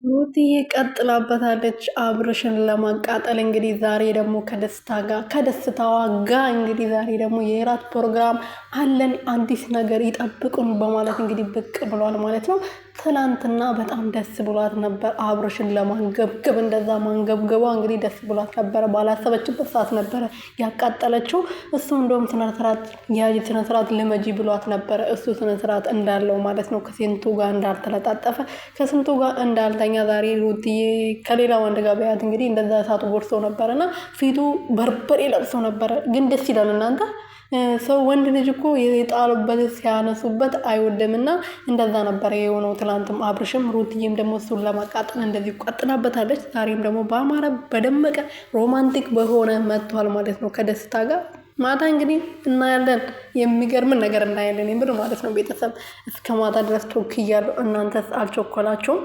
ሩትዬ ቀጥላበታለች አብርሽን ለማቃጠል። እንግዲህ ዛሬ ደግሞ ከደስታዋ ጋር እንግዲህ ዛሬ ደግሞ የራት ፕሮግራም አለን፣ አዲስ ነገር ይጠብቁን በማለት እንግዲህ ብቅ ብሏል ማለት ነው። ትናንትና በጣም ደስ ብሏት ነበር አብርሽን ለማንገብገብ። እንደዛ ማንገብገቧ እንግዲህ ደስ ብሏት ነበረ። ባላሰበችበት ሰዓት ነበረ ያቃጠለችው። እሱ እንደውም ስነስርዓት ያዥ ስነስርዓት ልመጂ ብሏት ነበረ። እሱ ስነስርዓት እንዳለው ማለት ነው። ከስንቱ ጋር እንዳልተለጣጠፈ ከስንቱ ጋር እንዳልተኛ ዛሬ ሩትዬ ከሌላ ወንድ ጋር ቢያት እንግዲህ እንደዛ እሳቱ ጎርሶ ነበረና ፊቱ በርበሬ ለብሶ ነበረ። ግን ደስ ይላል እናንተ ሰው ወንድ ልጅ እኮ የጣሉበት ሲያነሱበት አይወድምና እንደዛ ነበረ የሆነው። ትላንትም አብርሽም ሩትዬም ደግሞ እሱን ለማቃጠል እንደዚህ ቀጥላበታለች። ዛሬም ደግሞ በአማረ በደመቀ ሮማንቲክ በሆነ መጥቷል ማለት ነው ከደስታ ጋር። ማታ እንግዲህ እናያለን፣ የሚገርምን ነገር እናያለን የምር ማለት ነው። ቤተሰብ እስከ ማታ ድረስ ቶክ እያለሁ እናንተስ አልቸኮላችሁም?